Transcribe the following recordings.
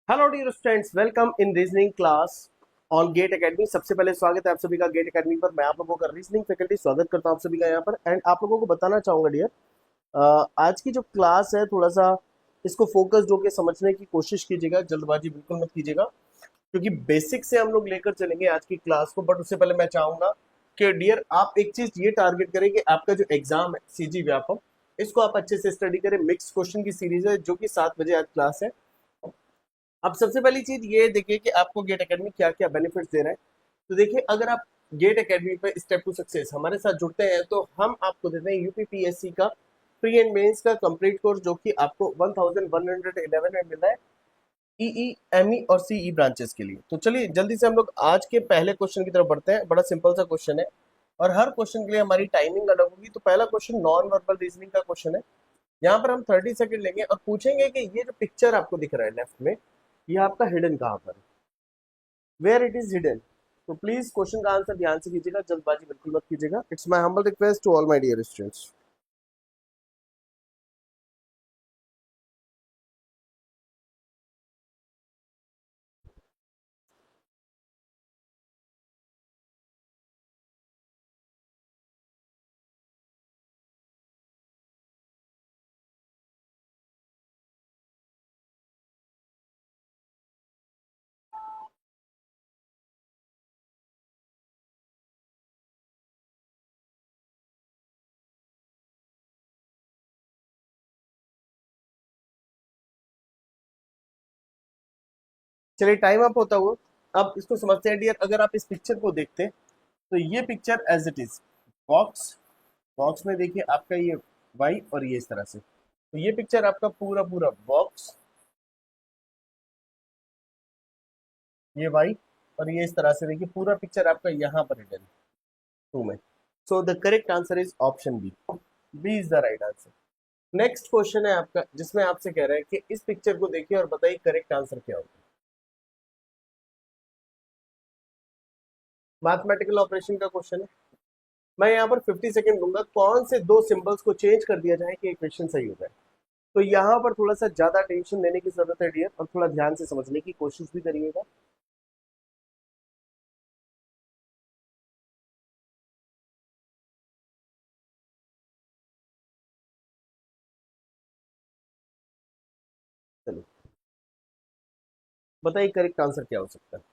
Hello dear students, welcome in reasoning class on gate academy. सबसे पहले स्वागत है आप सभी का गेट एकेडमी पर। मैं आप लोगों का रीजनिंग फैकल्टी स्वागत करता हूं आप सभी का यहाँ पर। एंड आप लोगों को बताना चाहूंगा डियर, आज की जो क्लास है थोड़ा सा इसको फोकस्ड होकर समझने की कोशिश कीजिएगा, जल्दबाजी बिल्कुल मत कीजिएगा, क्योंकि बेसिक से हम लोग लेकर चलेंगे आज की क्लास को। बट उससे पहले मैं चाहूंगा कि डियर आप एक चीज ये टारगेट करें कि आपका जो एग्जाम है सीजी व्यापम, इसको आप अच्छे से स्टडी करें। मिक्स क्वेश्चन की सीरीज है जो कि 7 बजे आज क्लास है। अब सबसे पहली चीज ये देखिए कि आपको गेट एकेडमी क्या क्या बेनिफिट्स दे रहा है। तो देखिए, अगर आप गेट एकेडमी पे स्टेप टू सक्सेस हमारे साथ जुड़ते हैं तो हम आपको देते हैं यूपीपीएससी का प्री एंड मेंस का कंप्लीट कोर्स, जो कि आपको 1111 में मिला है ईई, एमई और सीई ब्रांचेस के लिए। तो चलिए जल्दी से हम लोग आज के पहले क्वेश्चन की तरफ बढ़ते हैं। बड़ा सिंपल सा क्वेश्चन है और हर क्वेश्चन के लिए हमारी टाइमिंग अलग होगी। तो पहला क्वेश्चन नॉन वर्बल रीजनिंग का क्वेश्चन है। यहाँ पर हम 30 सेकंड लेंगे और पूछेंगे कि ये जो पिक्चर आपको दिख रहा है लेफ्ट में, ये आपका हिडन कहाँ पर है, वेयर इट इज हिडन। तो प्लीज क्वेश्चन का आंसर ध्यान से कीजिएगा, जल्दबाजी बिल्कुल मत कीजिएगा। It's my humble request to all my dear students. चलिए टाइम अप होता हुआ अब इसको समझते हैं डियर। अगर आप इस पिक्चर को देखते हैं तो ये picture as it is box, box में देखिए आपका ये वाई और ये इस तरह से। तो ये पिक्चर आपका पूरा पूरा बॉक्स, ये वाई और ये इस तरह से देखिए पूरा पिक्चर आपका यहाँ पर हिडन टू में। So the correct answer is option B. B is the right answer. Next question है आपका जिसमें आपसे कह रहा है कि इस पिक्चर को देखिए और बताइए करेक्ट आंसर क्या होगा। मैथमेटिकल ऑपरेशन का क्वेश्चन है। मैं यहाँ पर 50 सेकंड दूंगा, कौन से दो सिंबल्स को चेंज कर दिया जाए कि इक्वेशन सही हो जाए। तो यहाँ पर थोड़ा सा ज्यादा टेंशन लेने की जरूरत है डियर, और थोड़ा ध्यान से समझने की कोशिश भी करिएगा। चलिए बताइए करेक्ट आंसर क्या हो सकता है।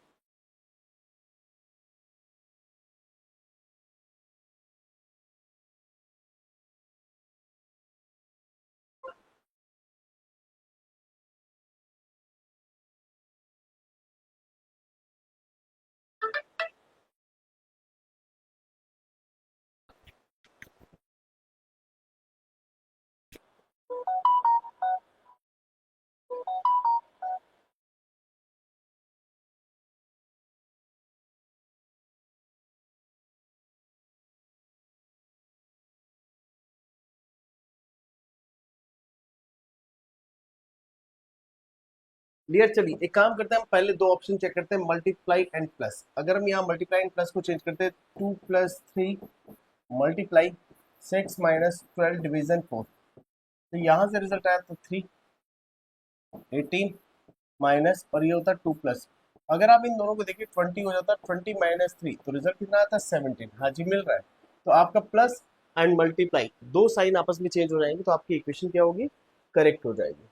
डियर चलिए एक काम करते हैं, हम पहले दो ऑप्शन चेक करते हैं, मल्टीप्लाई एंड प्लस। अगर हम यहाँ मल्टीप्लाई एंड प्लस को चेंज करते हैं, 2+3 मल्टीप्लाई 6 - 12 डिवीजन 4। तो यहाँ से रिजल्ट आया तो 3, 18 माइनस और ये होता है 2+। अगर आप इन दोनों को देखिए 20 हो जाता है, 20 - 3 तो रिजल्ट कितना आता है 17। हाँ जी मिल रहा है। तो आपका प्लस एंड मल्टीप्लाई दो साइन आपस में चेंज हो जाएंगे तो आपकी इक्वेशन क्या होगी, करेक्ट हो जाएगी।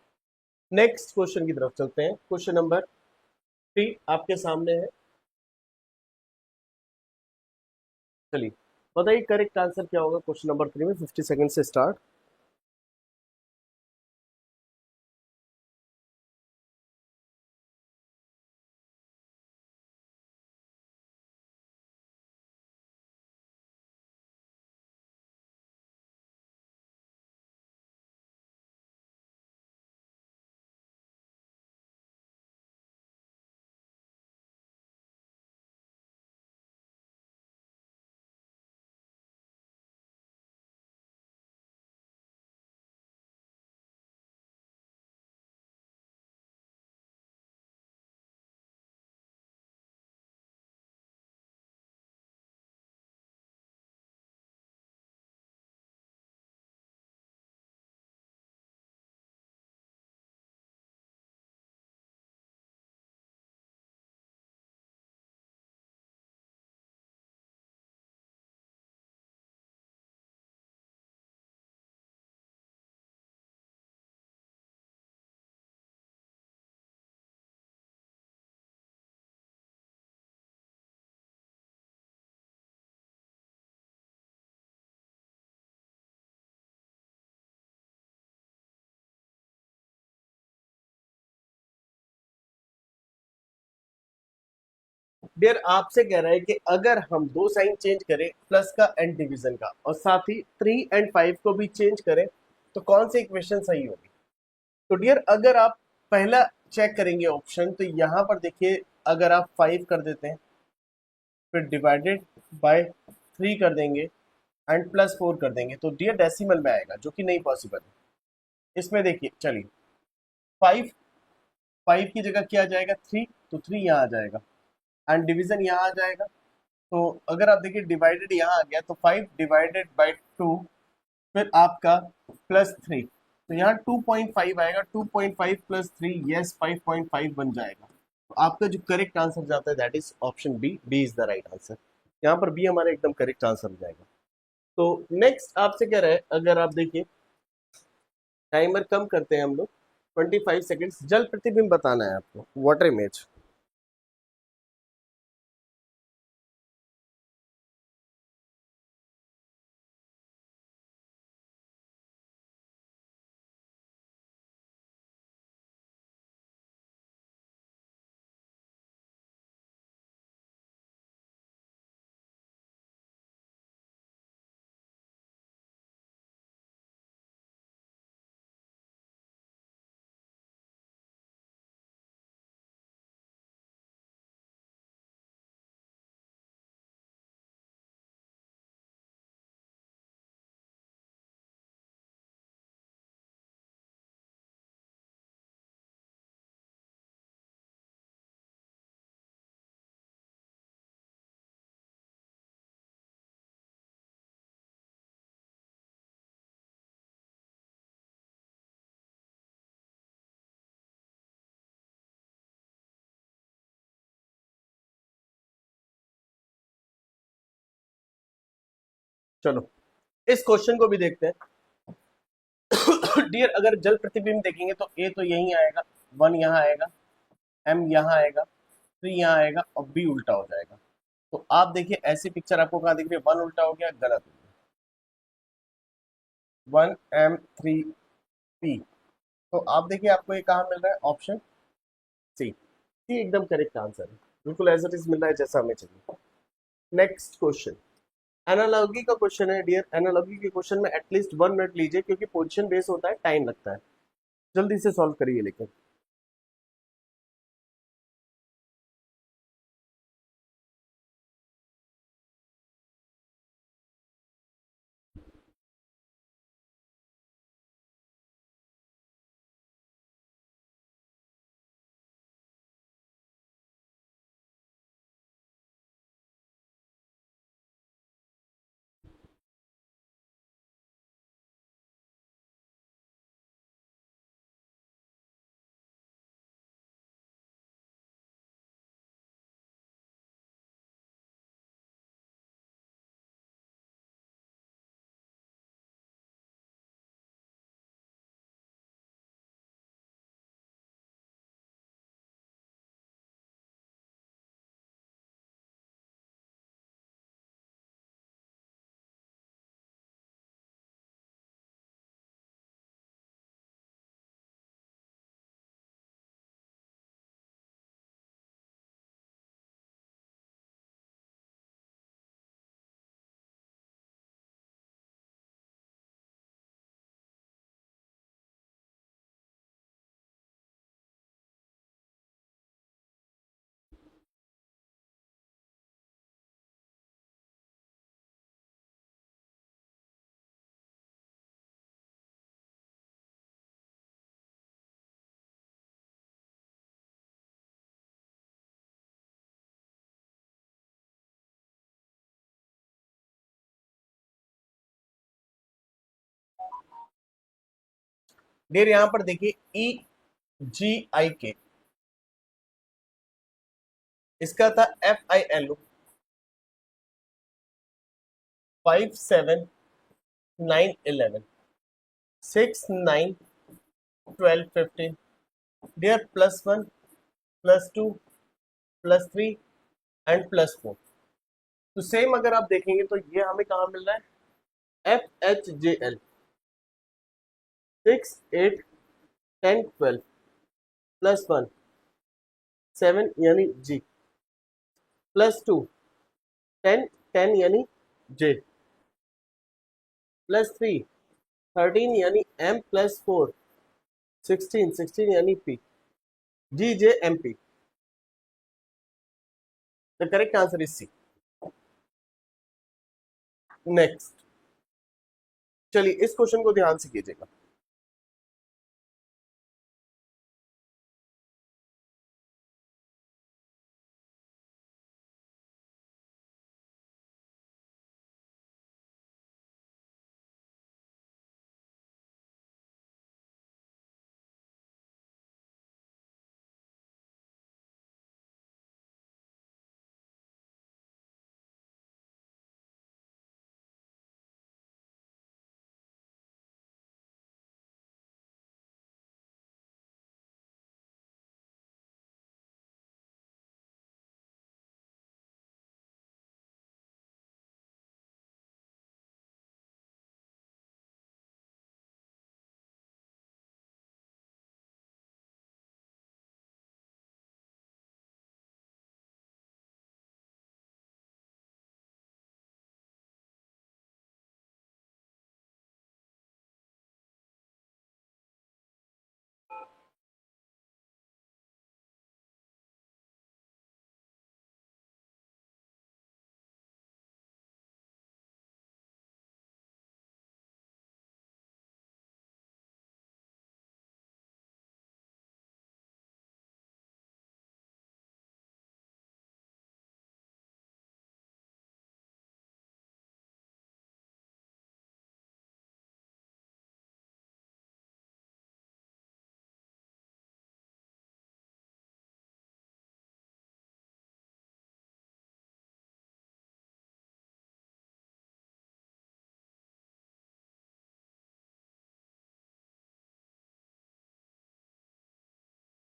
नेक्स्ट क्वेश्चन की तरफ चलते हैं। क्वेश्चन नंबर 3 आपके सामने है। चलिए बताइए करेक्ट आंसर क्या होगा क्वेश्चन नंबर 3 में। 50 सेकंड से स्टार्ट। डियर आपसे कह रहा है कि अगर हम दो साइन चेंज करें प्लस का एंड डिवीजन का और साथ ही 3 और 5 को भी चेंज करें तो कौन सी इक्वेशन सही होगी। तो डियर अगर आप पहला चेक करेंगे ऑप्शन तो यहाँ पर देखिए अगर आप 5 कर देते हैं फिर डिवाइडेड बाय 3 कर देंगे एंड +4 कर देंगे तो डियर डेसिमल में आएगा जो कि नहीं पॉसिबल है। इसमें देखिए चलिए 5 5 की जगह क्या आ जाएगा 3 तो 3 यहाँ आ जाएगा एंड डिवीजन यहाँ आ जाएगा। तो अगर आप देखिए डिवाइडेड यहाँ आ गया तो 5 डिवाइडेड बाय 2 फिर आपका +3 तो यहाँ 2.5 आएगा 2.5 +3 यस 5.5 बन जाएगा। तो आपका जो करेक्ट आंसर जाता है that is option B. B is the right answer. यहाँ पर बी हमारा एकदम करेक्ट आंसर हो जाएगा। तो नेक्स्ट आपसे क्या रहे अगर आप देखिए टाइमर कम करते हैं हम लोग 25 सेकेंड्स। जल प्रतिबिंब बताना है आपको वाटर इमेज। चलो इस क्वेश्चन को भी देखते हैं। डियर अगर जल प्रतिबिंब देखेंगे तो ए तो यही आएगा 1 यहाँ आएगा एम यहाँ आएगा 3 यहाँ आएगा और बी उल्टा हो जाएगा। तो आप देखिए ऐसी पिक्चर आपको कहाँ दिख रही है 1 उल्टा हो गया गलत हो गया 1 M 3 P। तो आप देखिए आपको ये कहाँ मिल रहा है ऑप्शन सी। सी एकदम करेक्ट आंसर है बिल्कुल एज इट इज मिल रहा है जैसा हमें चाहिए। नेक्स्ट क्वेश्चन एनालॉजी का क्वेश्चन है डियर। एनालॉजी के क्वेश्चन में एटलीस्ट 1 मिनट लीजिए क्योंकि पोजीशन बेस होता है टाइम लगता है। जल्दी से सॉल्व करिए लेकिन। डियर यहाँ पर देखिए EGIK इसका था FILO 5 7 9 11 6 9 12 15 डियर +1 +2 +3 एंड +4। तो सेम अगर आप देखेंगे तो ये हमें कहाँ मिल रहा है FHJL 6 8 10 12 +1 7 यानी जी। +2 10 10 यानी J, +3 13 यानी M, +4 16 16 यानी P, GJMP। The correct answer is C। Next, चलिए इस क्वेश्चन को ध्यान से कीजिएगा।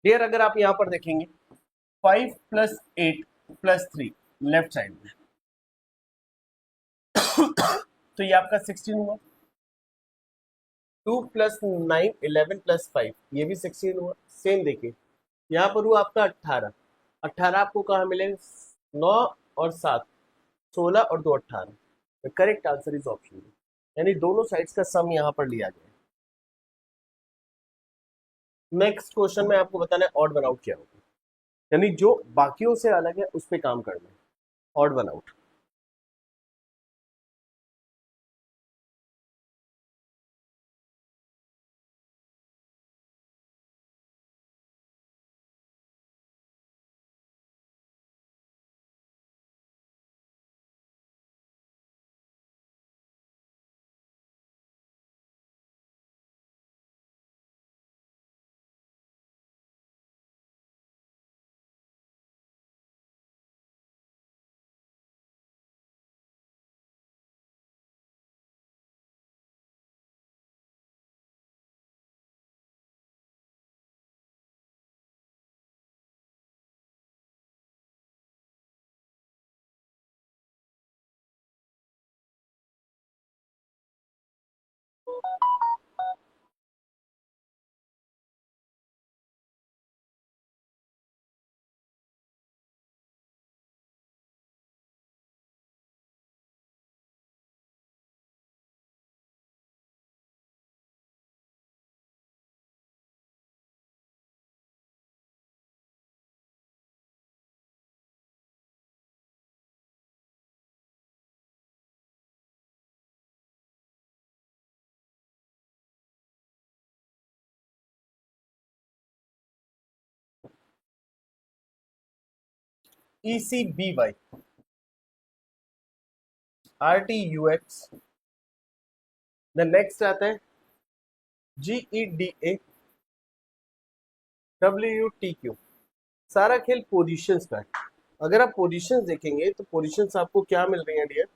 डियर, अगर आप यहां पर देखेंगे 5 + 8 + 3 लेफ्ट साइड में, तो ये आपका 16 हुआ। 2 + 9 11 + 5 ये भी 16 हुआ। सेम देखिए यहाँ पर हुआ आपका 18। 18 आपको कहाँ मिले? 9 और 7 16 और 2 18। करेक्ट आंसर इज ऑप्शन, यानी दोनों साइड्स का सम यहाँ पर लिया गया। नेक्स्ट क्वेश्चन में आपको बताना है ऑड वन आउट क्या होगा, यानी जो बाकियों से अलग है उस पर काम करना है। Odd one out, ECBY RTUX। The next आता है GEDA WTQ। सारा खेल पोजीशंस का है। अगर आप पोजीशंस देखेंगे तो पोजीशंस आपको क्या मिल रही है डियर?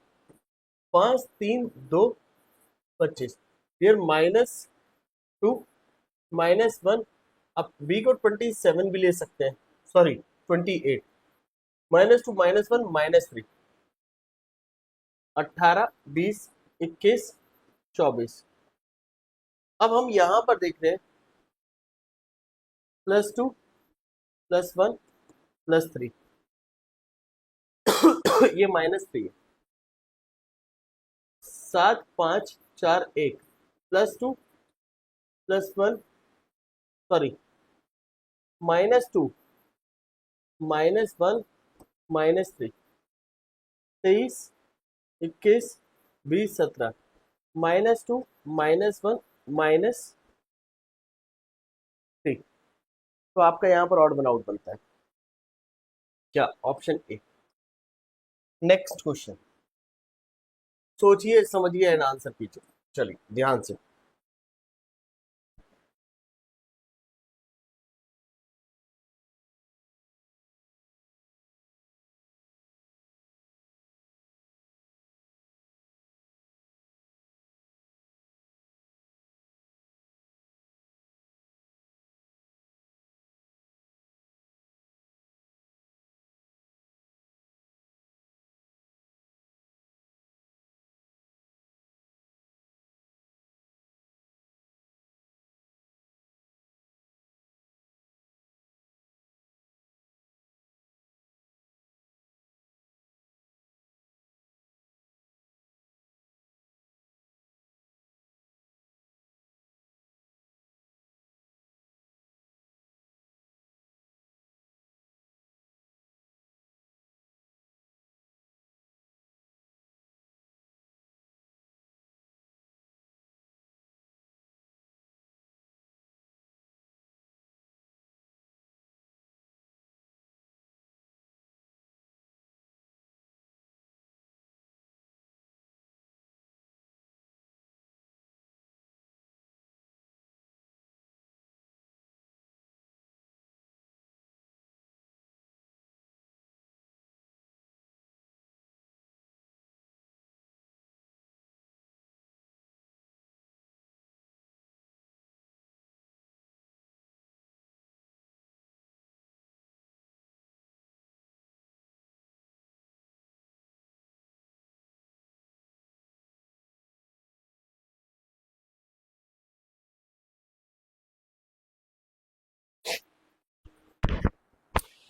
5 3 2 25। डियर -2 -1, आप बी को 27 भी ले सकते हैं, सॉरी 28। -2 -1 -3 18 20 21 24। अब हम यहां पर देख रहे हैं +2 +1 +3। ये -3 है। 7 5 4 1 +2 +1, सॉरी -2 -1 -3, 23 21 20 17, -2 -1 -3। तो आपका यहाँ पर ऑड वन आउट बनता है क्या? Option A. नेक्स्ट क्वेश्चन, सोचिए समझिए एंड आंसर कीजिए। चलिए ध्यान से।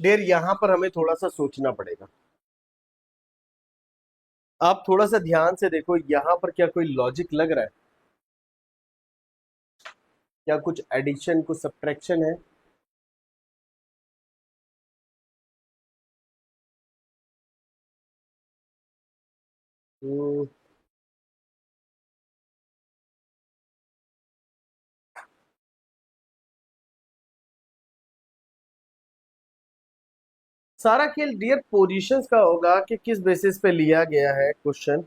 डियर यहां पर हमें थोड़ा सा सोचना पड़ेगा। आप थोड़ा सा ध्यान से देखो, यहां पर क्या कोई लॉजिक लग रहा है? क्या कुछ एडिशन कुछ सब्ट्रैक्शन है? हम्म, सारा खेल डियर पोजीशंस का होगा कि किस बेसिस पे लिया गया है क्वेश्चन।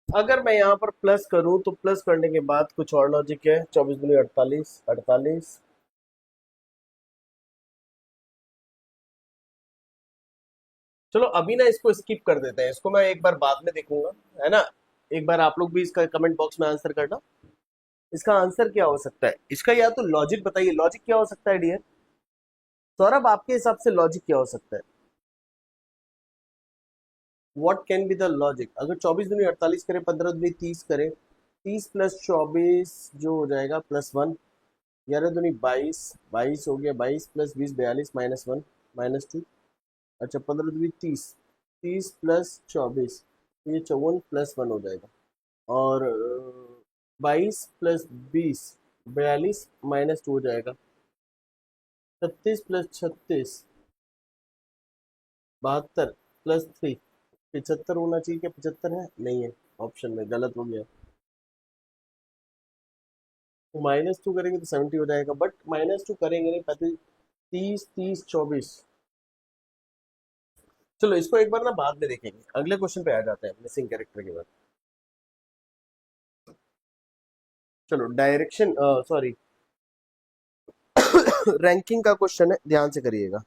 अगर मैं यहाँ पर प्लस करूं तो प्लस करने के बाद कुछ और लॉजिक है। 24 दूनी 48, 48। चलो अभी ना इसको स्किप कर देते हैं, इसको मैं एक बार बाद में देखूंगा, है ना। एक बार आप लोग भी इसका कमेंट बॉक्स में आंसर करना। इसका आंसर क्या हो सकता है इसका? या तो लॉजिक बताइए, लॉजिक क्या हो सकता है डियर? सौरभ आपके हिसाब से लॉजिक क्या हो सकता है? What can be the logic? अगर 24 दूनी 48 करें, 15 दूनी 30 करें, 30 + 24 जो हो जाएगा +1, 11 दूनी 22, 22 हो गया, 22 + 20 42 -1 -2। अच्छा 15 दूनी 30, 30 + 24, ये 54 +1 हो जाएगा। और 22 + 20 42 -2 हो जाएगा। 36 + 36 72 +3 75 होना चाहिए। क्या 75 है? नहीं है, ऑप्शन में गलत हो गया। तो -2 करेंगे तो 70 हो जाएगा, बट -2 करेंगे नहीं, 35 30 30 24। चलो इसको एक बार ना बाद में देखेंगे, अगले क्वेश्चन पे आ जाते हैं मिसिंग कैरेक्टर के बाद। चलो डायरेक्शन, सॉरी रैंकिंग का क्वेश्चन है, ध्यान से करिएगा।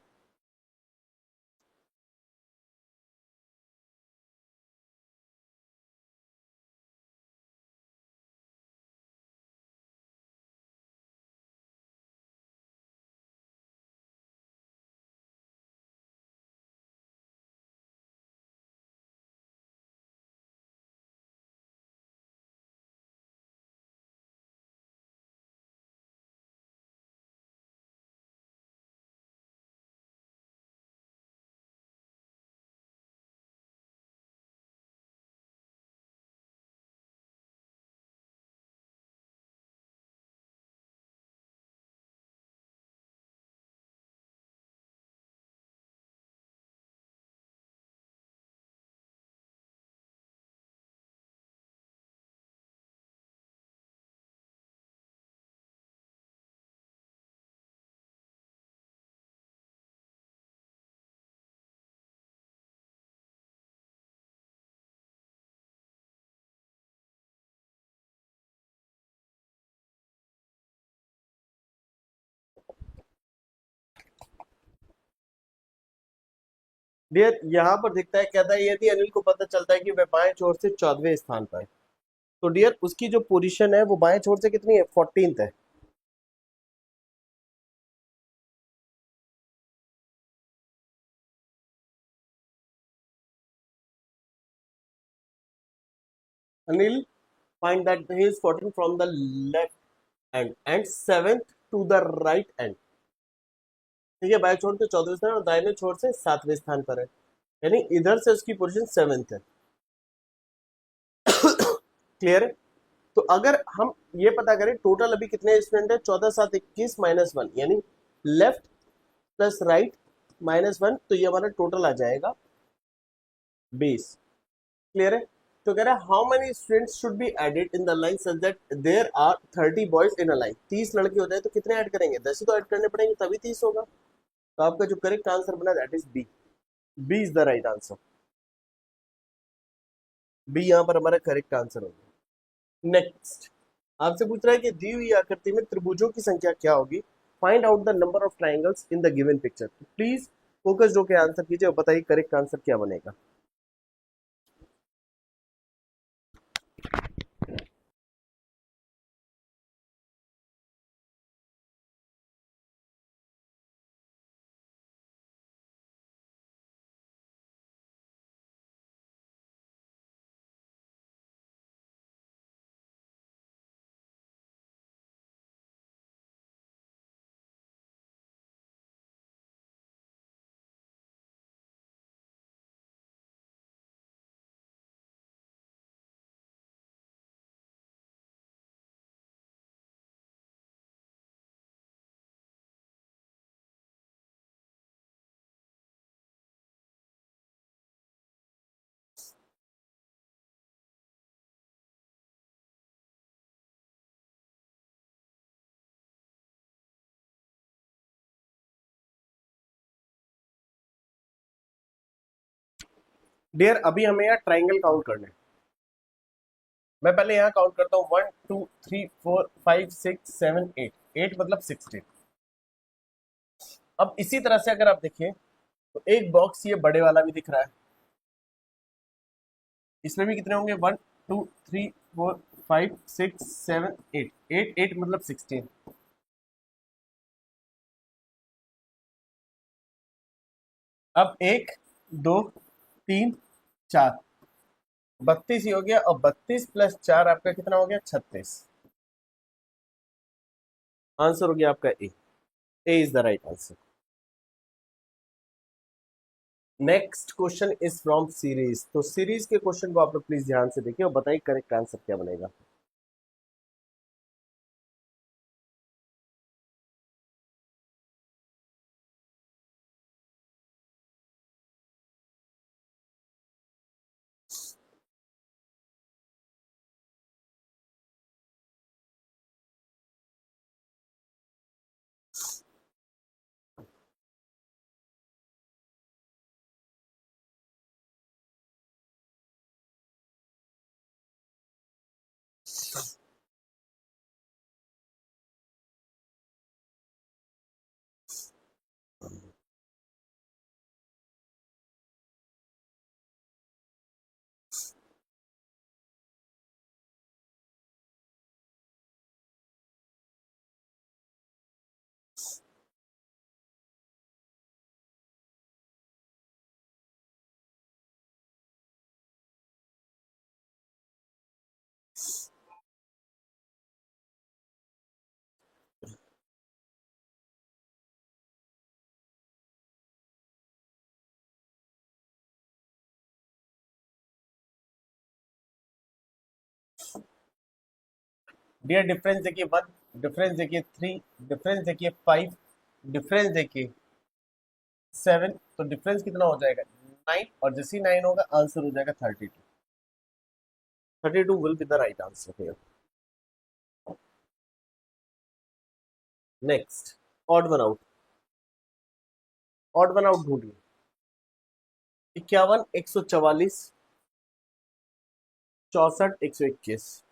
डियर यहाँ पर दिखता है, कहता है यदि अनिल को पता चलता है कि वह बाएं छोर से 14वें स्थान पर है, तो डियर उसकी जो पोजीशन है वो बाएं छोर से कितनी है, 14th है। Anil find that he is 14 from the left end and 7th to the right end। ठीक है, बाएं छोर से 14वें स्थान और दाहिने छोर से 7वें स्थान पर है, यानी इधर से उसकी पोजीशन 7th है। क्लियर है? तो अगर हम ये पता करें टोटल अभी कितने स्टूडेंट है, 14 7 21 -1, यानी लेफ्ट प्लस राइट -1, तो ये हमारा टोटल आ जाएगा 20। क्लियर है? तो कह रहा है how many students should be added in the line such that there are 30 boys in a line. 30 लड़के हो जाए तो कितने ऐड करेंगे, 10 ही तो ऐड करने पड़ेंगे तभी 30 होगा। तो आपका जो करेक्ट आंसर बना that is B. B is the right answer. B यहाँ पर हमारा करेक्ट आंसर होगा। नेक्स्ट आपसे पूछ रहा है कि दी हुई आकृति में त्रिभुजों की संख्या क्या होगी, find out the number of triangles in the given picture. Please focus होकर आंसर कीजिए और बताइए करेक्ट आंसर क्या बनेगा। डियर अभी हमें यहाँ ट्राइंगल काउंट करना है। मैं पहले यहाँ काउंट करता हूँ 1 2 3 4 5 6 7 8। 8 मतलब 16। अब इसी तरह से अगर आप देखें तो एक बॉक्स ये बड़े वाला भी दिख रहा है, इसमें भी कितने होंगे, 1 2 3 4 5 6 7 8। 8 8 मतलब 16। अब 1 2 3 4, 32 ही हो गया, और 32 प्लस 4 आपका कितना हो गया, 36। आंसर हो गया आपका A. A is the right answer. Next question is from series. तो सीरीज के क्वेश्चन को आप लोग प्लीज ध्यान से देखिए और बताइए करेक्ट आंसर क्या बनेगा। डियर डिफरेंस देखिए 1, डिफरेंस देखिए 3, डिफरेंस देखिए 5, डिफरेंस देखिए 7, तो डिफरेंस कितना हो जाएगा, 9, और जैसे ही 9 होगा आंसर हो जाएगा 32। 32 will be the right answer here. Next odd one out. Odd one out ढूंढिए। 51 144, 64 121।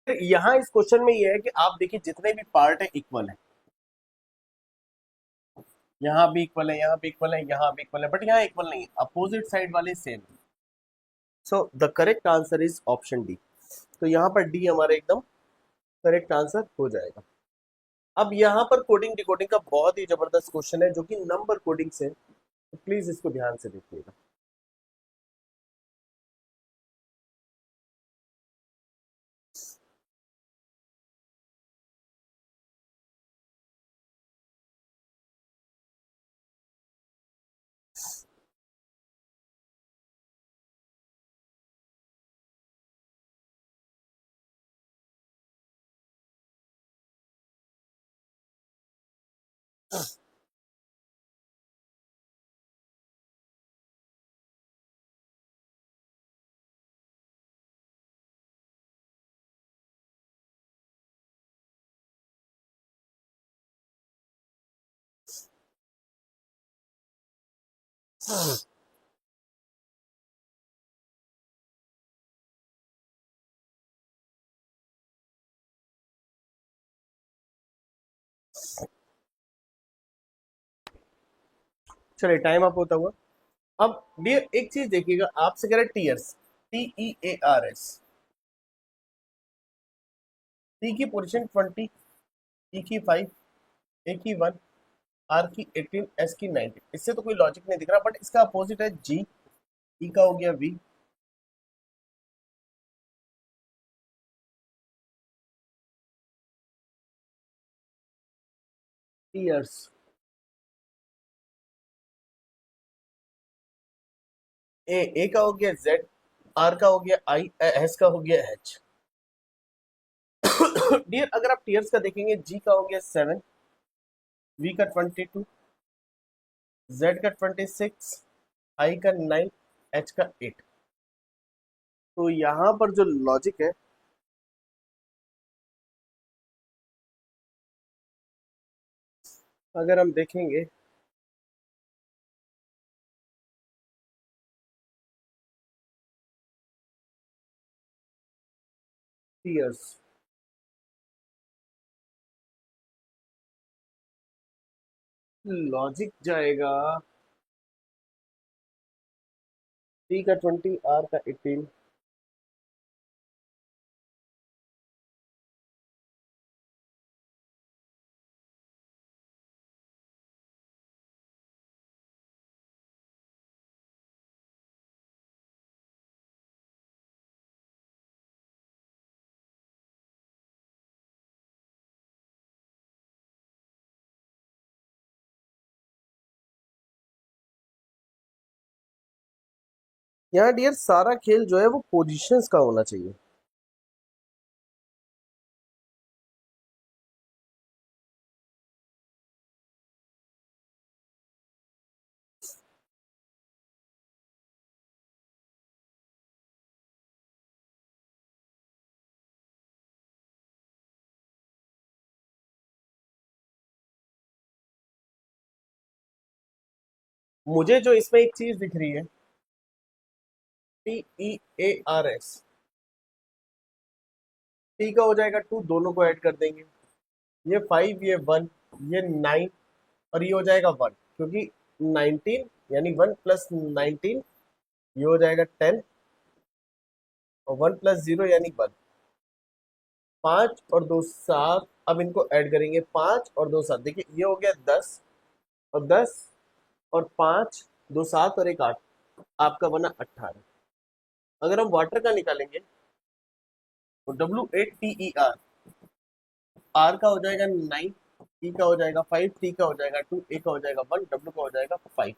यहाँ इस क्वेश्चन में ये है कि आप देखिए जितने भी पार्ट है इक्वल है, यहाँ भी इक्वल है, यहाँ भी इक्वल है, यहाँ भी इक्वल है, बट यहाँ इक्वल नहीं है, अपोजिट साइड वाले same. So the correct answer is option D. तो यहाँ पर डी हमारा एकदम करेक्ट आंसर हो जाएगा। अब यहाँ पर कोडिंग डिकोडिंग का बहुत ही जबरदस्त क्वेश्चन है जो कि नंबर कोडिंग से, तो प्लीज इसको ध्यान से देखिएगा। चलिए टाइम अप होता हुआ। अब डियर एक चीज देखिएगा, आपसे कह रहे टीयर्स, TEARS। टी की पोजीशन 20, ई की 5, ए की 1, आर की 18, एस की 19। इससे तो कोई लॉजिक नहीं दिख रहा, बट इसका अपोजिट है जी। ई का हो गया वी, टीयर्स। ए का हो गया जेड, आर का हो गया आई, एस का हो गया एच। डियर अगर आप टीयर्स का देखेंगे, जी का हो गया 7, वी का 22, जेड का 26, आई का 9, एच का 8। तो यहाँ पर जो लॉजिक है, अगर हम देखेंगे, टीयर्स लॉजिक जाएगा टी का 20, आर का 18, यहाँ डियर सारा खेल जो है वो पोजीशंस का होना चाहिए। मुझे जो इसमें एक चीज दिख रही है, TEARS, टी का हो जाएगा 2, दोनों को ऐड कर देंगे, ये 5, ये 1, ये 9, और ये हो जाएगा 1, क्योंकि 19 यानी 1 प्लस 19, ये हो जाएगा 10, और 1 प्लस 0 यानी 1। 5 और 2 7, अब इनको ऐड करेंगे, 5 और 2 7, देखिए ये हो गया 10, और 10 और 5, 2 7 और 1 8, आपका बना 18। अगर हम वाटर का निकालेंगे तो W8TER, आर का हो जाएगा 9, ई का हो जाएगा 5, टी का हो जाएगा 2, ए का हो जाएगा 1, डब्ल्यू का हो जाएगा 5।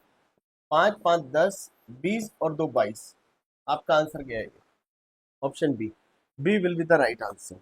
5 5 10, 20 और 2 22। आपका आंसर क्या है? Option B, B will be the right answer.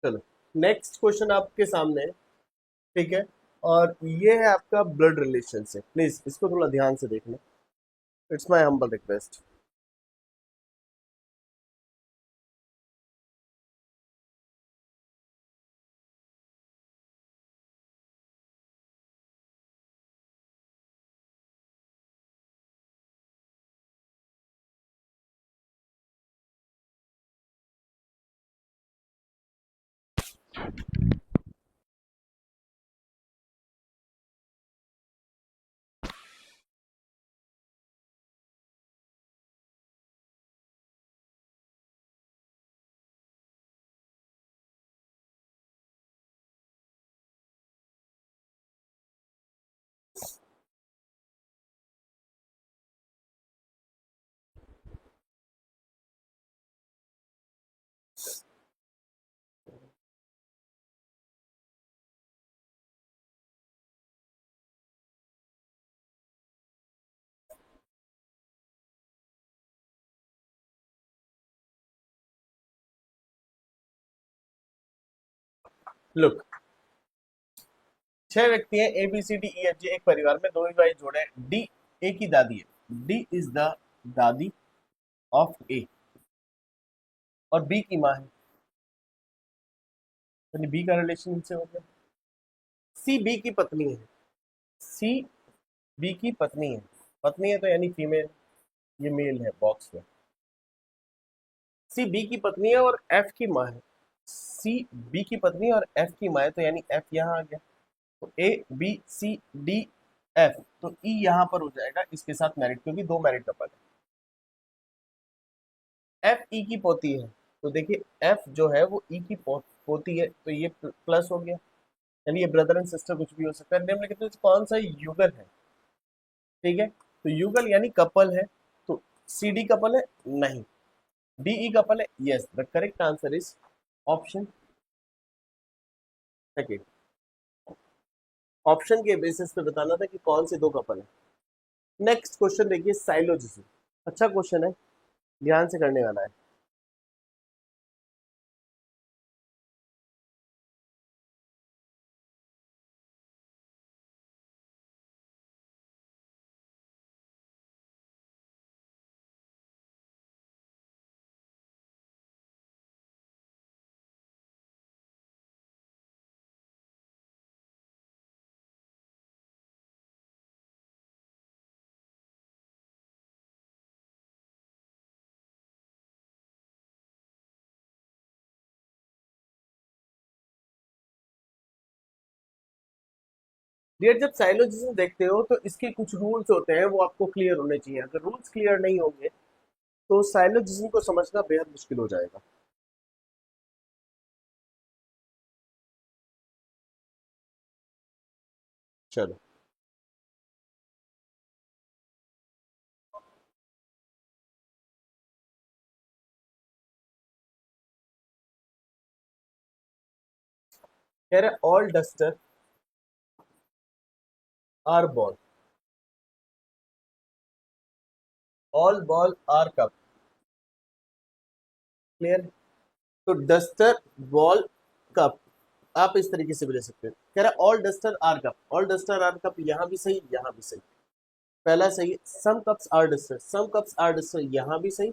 चलो नेक्स्ट क्वेश्चन आपके सामने है, ठीक है, और ये है आपका ब्लड रिलेशन से, प्लीज इसको थोड़ा ध्यान से देखना, it's my humble request. Look, छह व्यक्ति हैं, A B C D E F G, एक परिवार में दो भाई जोड़े हैं। डी ए की दादी है, डी इज द दादी ऑफ ए, और बी की माँ है, यानी बी का रिलेशन इनसे हो गया। सी बी की पत्नी है, सी बी की पत्नी है, पत्नी है तो यानी फीमेल, ये मेल है बॉक्स में। सी बी की पत्नी है और एफ की माँ है, सी बी की पत्नी और एफ की माँ है, तो यानी एफ यहाँ आ गया, तो A B C D F, तो ई यहाँ पर हो जाएगा इसके साथ मैरिड, क्योंकि दो मैरिड कपल है। एफ ई की पोती है, तो देखिए एफ जो है वो ई की पोती है, तो ये प्लस हो गया, यानी ये ब्रदर एंड सिस्टर कुछ भी हो सकता है। निम्नलिखित में से कौन सा युगल है, ठीक है, तो युगल यानी कपल है, तो सी डी कपल है नहीं, डी ई कपल है yes, the correct answer is option second. Option के बेसिस पे बताना था कि कौन से दो कपल है। नेक्स्ट क्वेश्चन देखिए, साइलोजिज्म, अच्छा क्वेश्चन है, ध्यान से करने वाला है। डियर, जब साइलोजिज्म देखते हो तो इसके कुछ रूल्स होते हैं, वो आपको क्लियर होने चाहिए। अगर रूल्स क्लियर नहीं होंगे तो साइलोजिज्म को समझना बेहद मुश्किल हो जाएगा। चलो, कह रहे all duster are ball, all ball are cup, clear. तो डस्टर बॉल कप आप इस तरीके से भी ले सकते हैं। कह रहा all duster are cup, all duster are cup, यहाँ भी सही यहाँ भी सही, पहला सही है। Some cups are duster, some cups are duster, यहाँ भी सही,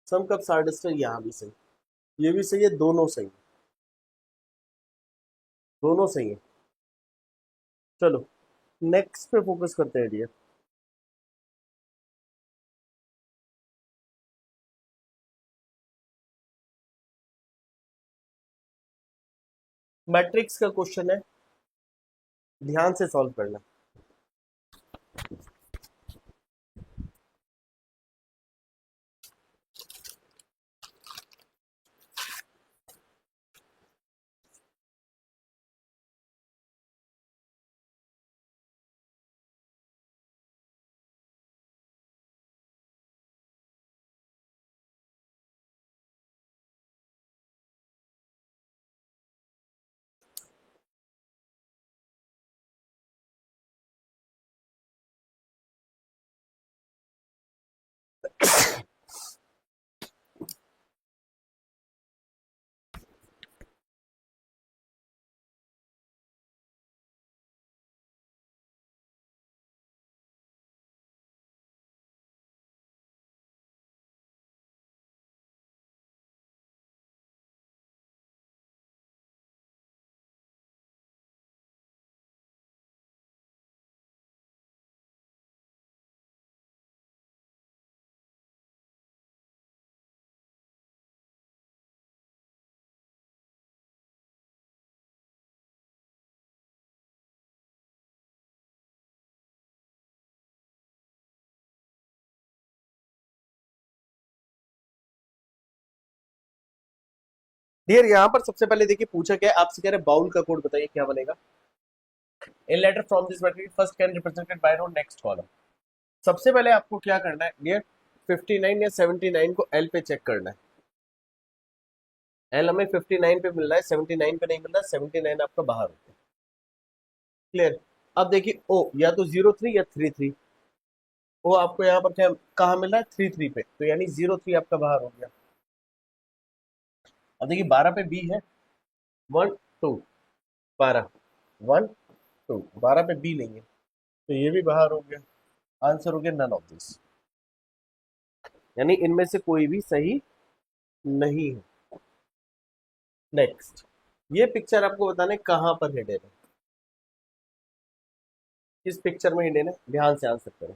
सम कप्स आर डस्टर, यहाँ भी सही, ये भी सही है, दोनों सही है, दोनों सही है। चलो नेक्स्ट पे फोकस करते हैं डियर। मैट्रिक्स का क्वेश्चन है, ध्यान से सॉल्व करना। डियर यहाँ पर सबसे पहले देखिए पूछा क्या है, आपसे कह रहे बाउल का कोड बताइए क्या बनेगा। In letter from this matrix first can represented by row next column. सबसे पहले आपको क्या करना है डियर, 59 या 79 को एल पे चेक करना है। एल हमें 59 पे मिल रहा है, 79 पे नहीं मिल रहा है, 79 आपका बाहर हो गया। क्लियर। अब देखिए ओ या तो 03 या 33, वो आपको यहाँ पर क्या कहाँ मिल रहा है 33 पे, तो यानी 03 आपका बाहर हो गया। अब देखिए 12 पे बी है, 1 2 12 1 2, 12 पे बी नहीं है, तो ये भी बाहर हो गया। आंसर हो गया नन ऑफ दिस, यानी इनमें से कोई भी सही नहीं है। नेक्स्ट, ये पिक्चर आपको बताने कहां पर हिडन है, किस पिक्चर में हिडन है, ध्यान से आंसर करें।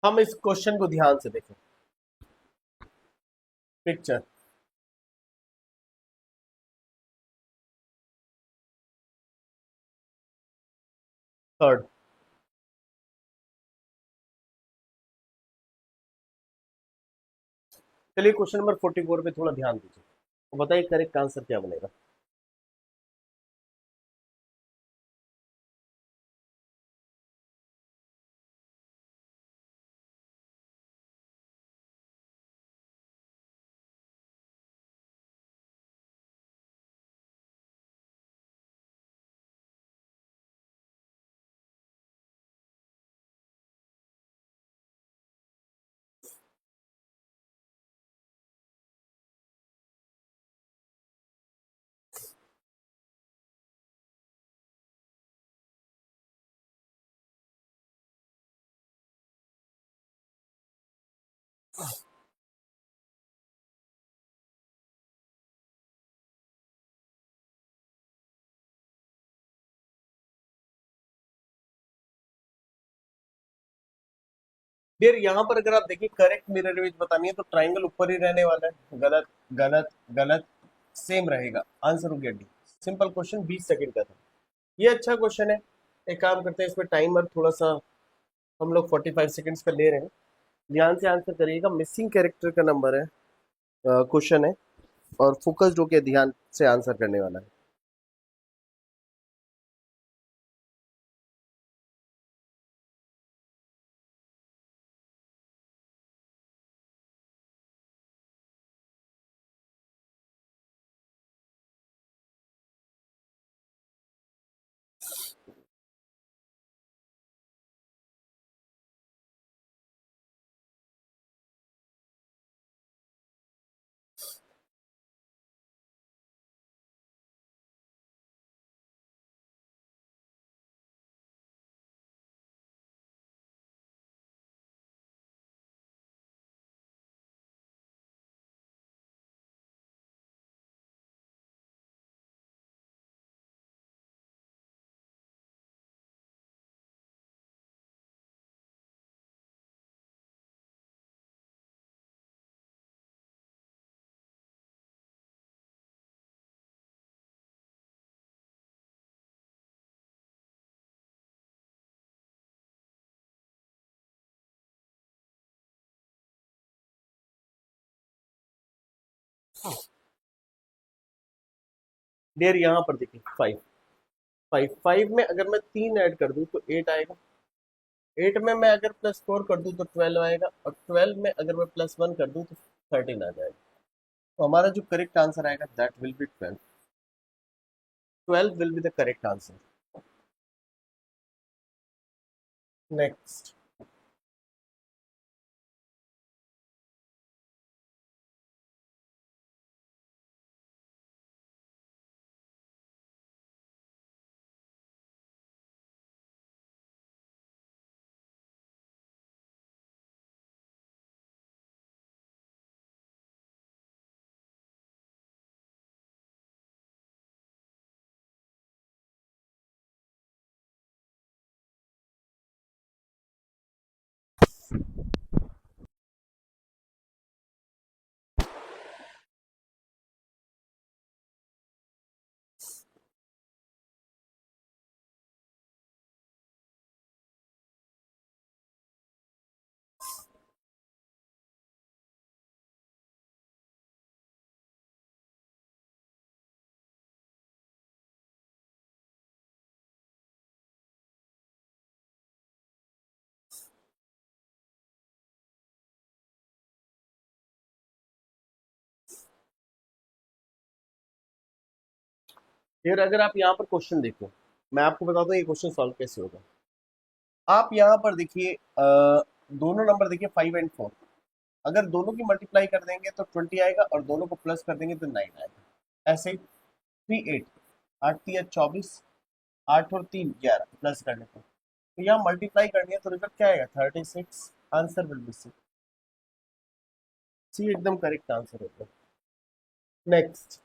हम इस क्वेश्चन को ध्यान से देखें। पिक्चर थर्ड, चलिए क्वेश्चन नंबर 44 पे थोड़ा ध्यान दीजिए, तो बताइए करेक्ट आंसर क्या बनेगा। फिर यहाँ पर अगर आप देखिए करेक्ट मिरर इमेज बतानी है तो ट्राइंगल ऊपर ही रहने वाला है, गलत गलत गलत, सेम रहेगा, आंसर हो गया डी। सिंपल क्वेश्चन, 20 सेकंड का था, ये अच्छा क्वेश्चन है। एक काम करते हैं, इसमें टाइमर थोड़ा सा हम लोग 45 सेकंड्स का ले रहे हैं, ध्यान से आंसर करिएगा। मिसिंग कैरेक्टर का नंबर है, क्वेश्चन है, और फोकस्ड होकर ध्यान से आंसर करने वाला है। डियर यहाँ पर देखिए 5, 5 में अगर मैं 3 ऐड कर दूं तो 8 आएगा। 8 में मैं अगर +4 कर दूं तो 12 आएगा, और 12 में अगर मैं +1 कर दूं तो 13 आ जाएगा। तो हमारा जो करेक्ट आंसर आएगा that will be 12। 12 will be the correct answer. Next, फिर अगर आप यहाँ पर क्वेश्चन देखो, मैं आपको बताता हूँ ये क्वेश्चन सॉल्व कैसे होगा। आप यहाँ पर देखिए दोनों नंबर देखिए 5 एंड 4। अगर दोनों की मल्टीप्लाई कर देंगे तो 20 आएगा, और दोनों को प्लस कर देंगे तो 9 आएगा। ऐसे ही 3 8, 8 3 24, 8 और 3 11 प्लस करने पर तो यहाँ मल्टीप्लाई करनी है तो रिजल्ट क्या आएगा 36। Answer will be C. C एकदम करेक्ट आंसर होगा। नेक्स्ट,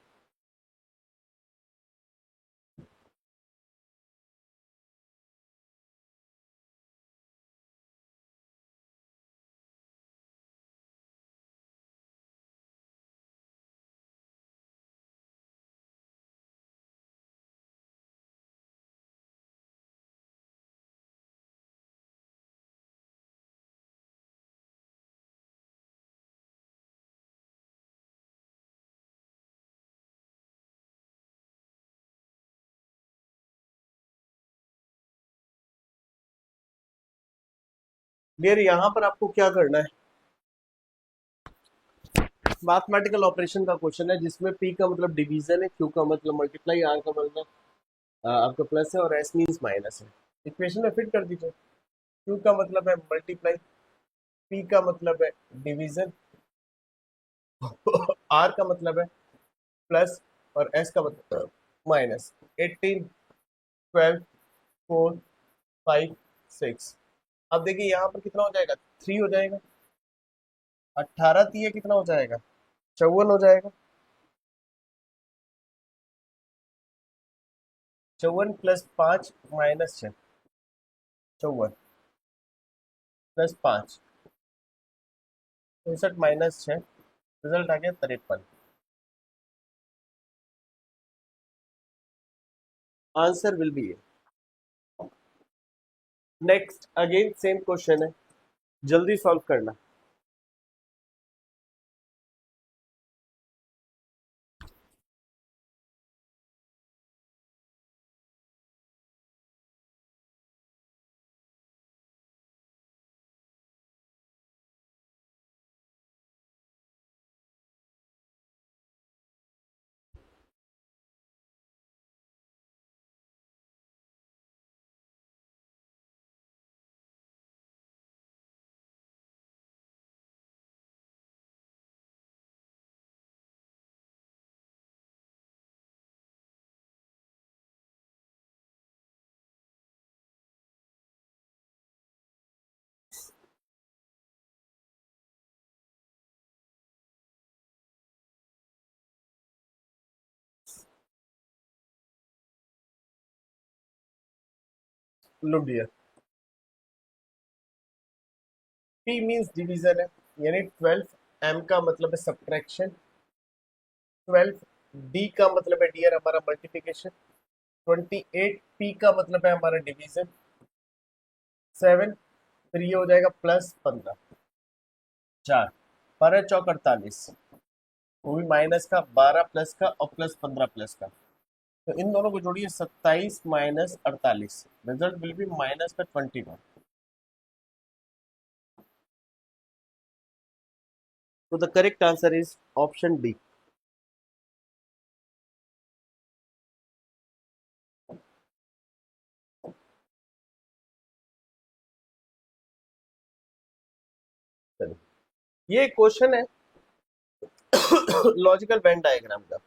डियर यहाँ पर आपको क्या करना है, मैथमेटिकल ऑपरेशन का क्वेश्चन है जिसमें पी का मतलब डिवीजन है, क्यू का मतलब मल्टीप्लाई, आर का मतलब आपका प्लस है, और एस मीन्स माइनस है। इक्वेशन में फिट कर दीजिए। क्यू का मतलब है मल्टीप्लाई, पी का मतलब है डिवीजन, आर का मतलब है प्लस, और एस का मतलब माइनस। 18 12 4 5 6। अब देखिए यहाँ पर कितना हो जाएगा, 3 हो जाएगा। 18 3 कितना हो जाएगा, 54 हो जाएगा। 54 +5 -6, 54 +5 63 -6, रिजल्ट आ गया 53। Answer will B A. Next again same question है, जल्दी सॉल्व करना। लो डियर, पी मींस डिवीजन है, यानी 12 एम का मतलब है सब्ट्रैक्शन, 12 डी का मतलब है डियर हमारा मल्टीप्लिकेशन, 28 पी का मतलब है हमारा डिवीजन, 7 फिर ये हो जाएगा +15, 4 12 चौक 48, वो भी माइनस का, 12 प्लस का और प्लस 15 प्लस का। तो इन दोनों को जोड़िए, 27 minus 48, result will be minus का 21। तो the correct answer is option D. ये क्वेश्चन है लॉजिकल वेन डायग्राम का।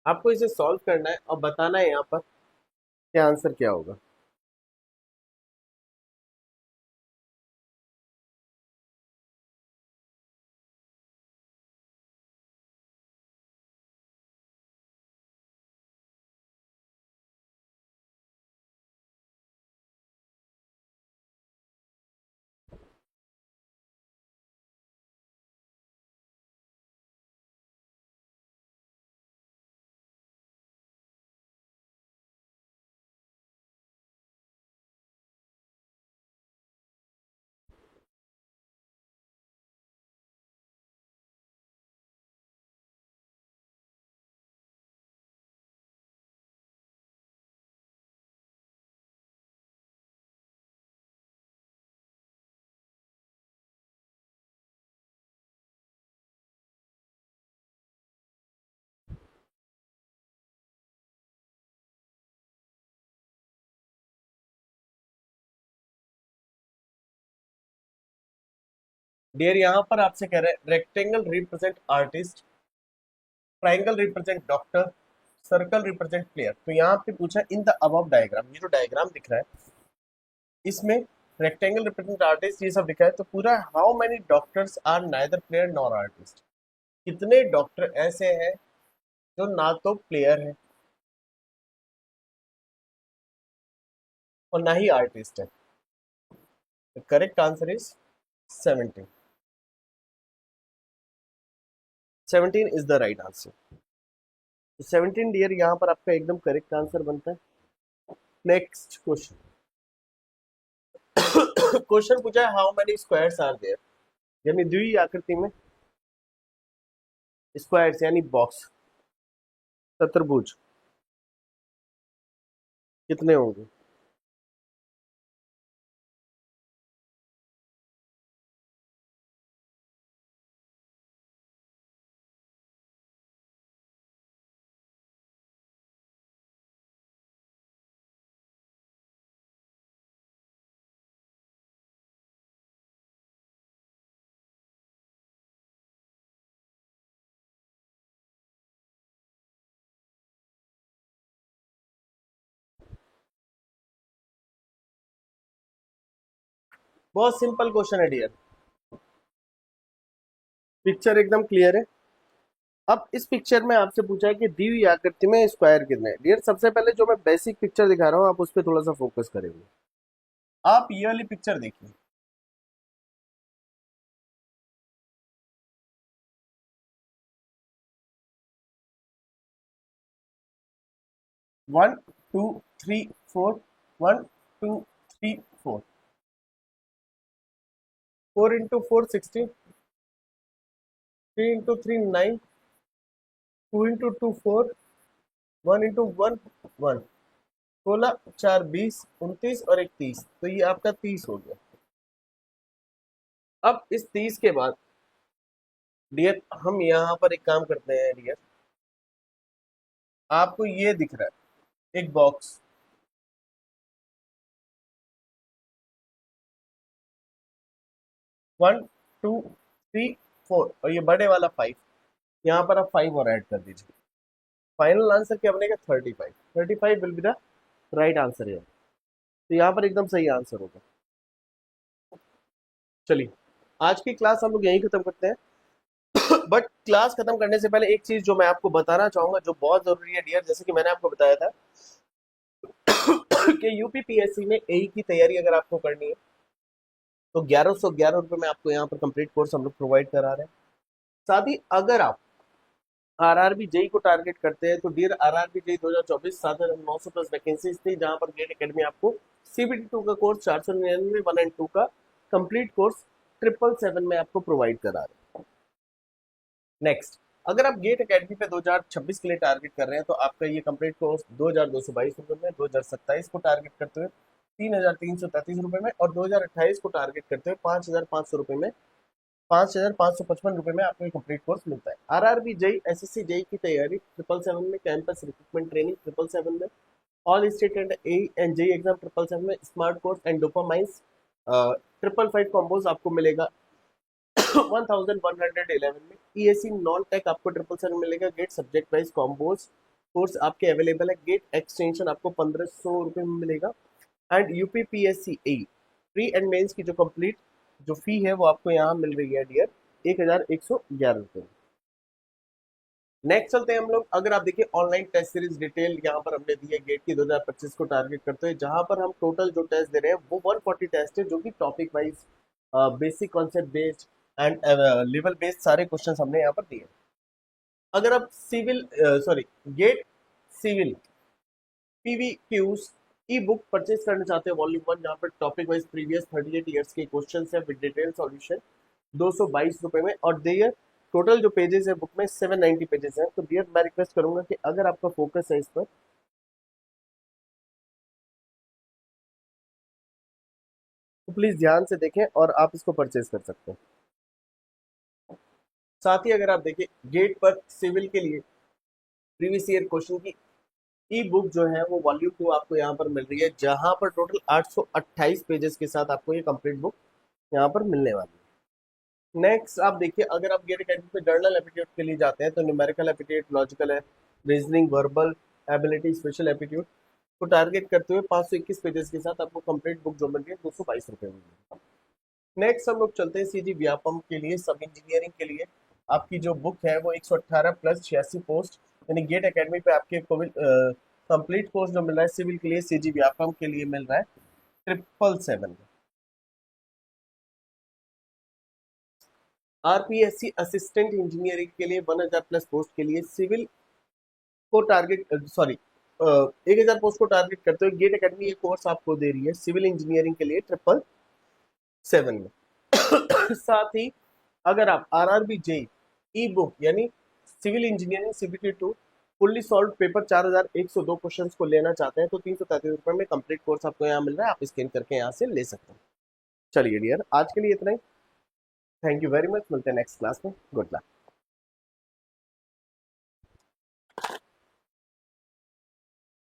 आपको इसे सॉल्व करना है और बताना है यहाँ पर क्या आंसर क्या होगा। डियर यहाँ पर आपसे कह रहे हैं rectangle represent artist, triangle represent doctor, circle represent player. तो यहाँ पे पूछा इन द अबव डायग्राम, ये जो डायग्राम दिख रहा है इसमें रेक्टेंगल रिप्रेजेंट आर्टिस्ट ये सब लिखा है, तो पूरा how many doctors are neither player nor artist, कितने डॉक्टर ऐसे हैं जो ना तो प्लेयर है और ना ही आर्टिस्ट है। Correct answer is 17। 17 is the right answer. 17 dear यहाँ पर आपका एकदम करेक्ट आंसर बनता है। Next question. क्वेश्चन पूछा है how many squares are there, यानी द्वि आकृति में स्क्वायर्स यानी बॉक्स, चतुर्भुज कितने होंगे। बहुत सिंपल क्वेश्चन है डियर, पिक्चर एकदम क्लियर है। अब इस पिक्चर में आपसे पूछा है कि दी हुई आकृति में स्क्वायर कितने हैं। डियर सबसे पहले जो मैं बेसिक पिक्चर दिखा रहा हूँ आप उस पर थोड़ा सा फोकस करेंगे। आप ये वाली पिक्चर देखिए, 1 2 3 4, 1 2 3 4, 4 into 4 16, 3 into 3 9, 2 into 2 4, 1 into 1 1, 16 4 20 29 और 31, तो ये आपका 30 हो गया। अब इस 30 के बाद डियर हम यहाँ पर एक काम करते हैं डियर, आपको ये दिख रहा है एक बॉक्स, 1 2 3 4 और ये बड़े वाला 5, यहाँ पर आप 5 और ऐड कर दीजिए। फाइनल आंसर क्या बनेगा 35। 35 will be the right answer है। तो यहाँ पर एकदम सही आंसर होगा। चलिए आज की क्लास हम लोग यहीं खत्म करते हैं। बट क्लास खत्म करने से पहले एक चीज जो मैं आपको बताना चाहूंगा जो बहुत जरूरी है डियर, जैसे कि मैंने आपको बताया था कि यूपीपीएससी में एई की तैयारी अगर आपको करनी है तो 1111 रुपये में आपको यहाँ पर कंप्लीट कोर्स हम लोग प्रोवाइड करा रहे हैं। साथ ही अगर आप आरआरबी जेई को टारगेट करते हैं तो dear RRB JE 2024 7,900 plus vacancies थी, जहां पर गेट एकेडमी आपको सीबीटी 2 का कोर्स 499, 1 एंड 2 का कंप्लीट कोर्स 777 में आपको प्रोवाइड करा रहे हैं। नेक्स्ट, अगर आप गेट एकेडमी पे 2026 के लिए टारगेट कर रहे हैं तो आपका ये कंप्लीट कोर्स 2222 रुपये में, 2027 को टारगेट करते हुए 3333 रुपये में, और 2028 को टारगेट करते हुए 5500 रुपये में, 5555 रुपये में आपको ये कंप्लीट कोर्स मिलता है। आरआरबी जेई एसएससी जेई की तैयारी 777 में, कैंपस रिक्रूटमेंट ट्रेनिंग 777 में, all state and A and JE exam 777 में, smart course and dopamines 555 combos आपको मिलेगा 1111 में। ईएसी नॉन टेक आपको 777 मिलेगा। GATE subject wise combos course आपके अवेलेबल है। गेट एक्सटेंशन आपको 1500 रुपये में मिलेगा। And UP PSC A pre and mains की जो कंप्लीट जो फी है वो आपको यहाँ मिल रही है डियर 1111 रुपये। नेक्स्ट चलते हैं हम लोग, अगर आप देखिए ऑनलाइन टेस्ट सीरीज डिटेल यहाँ पर हमने दी है गेट की 2025 को टारगेट करते हैं, जहां पर हम टोटल जो टेस्ट दे रहे हैं वो 140 टेस्ट है, जो कि topic wise basic concept based and level based सारे क्वेश्चन हमने यहाँ पर दिए। अगर आप civil sorry GATE civil PYQs ebook purchase करना चाहते हैं वॉल्यूम 1, जहाँ पर टॉपिक वाइज प्रीवियस 38 ईयर्स के क्वेश्चन है विद डिटेल सॉल्यूशन 222 रुपये में, और देयर टोटल जो पेजेस है बुक में 790 पेजेस हैं। तो डियर मैं रिक्वेस्ट करूंगा कि अगर आपका फोकस है इस पर तो प्लीज ध्यान से देखें और आप इसको परचेज कर सकते हैं। साथ ही अगर आप देखिए गेट पर सिविल के लिए प्रीवियस ईयर क्वेश्चन की ई बुक जो है वो वॉल्यूम 2 आपको यहाँ पर मिल रही है, जहां पर टोटल 828 पेजेस के साथ आपको ये कंप्लीट बुक यहाँ पर मिलने वाली है। नेक्स्ट आप देखिए, अगर आप गेट एकेडमी पे जर्नल एप्टीट्यूड के लिए जाते हैं तो न्यूमेरिकल एप्टीट्यूड, लॉजिकल है, reasoning, verbal ability, special aptitude को टारगेट करते हुए 521 पेजेस के साथ आपको कंप्लीट बुक जो मिल रही है 222 रुपये में। नेक्स्ट हम लोग चलते हैं सीजी व्यापम के लिए, सब इंजीनियरिंग के लिए आपकी जो बुक है वो 118 प्लस 86 पोस्ट, यानी गेट एकेडमी पे आपके कोविड कंप्लीट कोर्स जो मिल रहा है सिविल के लिए सीजी व्यापम के लिए मिल रहा है 777। आरपीएससी असिस्टेंट इंजीनियरिंग के लिए 1000 प्लस पोस्ट के लिए सिविल को टारगेट 1000 पोस्ट को टारगेट करते हुए गेट एकेडमी ये कोर्स आपको दे रही है सिविल इंजीनियरिंग के लिए 777 में। साथ ही अगर आप आरआरबी जेई ई बुक यानी civil engineering CBT 2 fully solve paper 4102 questions को लेना चाहते हैं तो 333 रुपये में कंप्लीट कोर्स आपको यहाँ मिल रहा है, आप स्कैन करके यहाँ से ले सकते हैं। चलिए डियर आज के लिए इतना ही, थैंक यू वेरी मच, मिलते हैं नेक्स्ट क्लास में, गुड लक।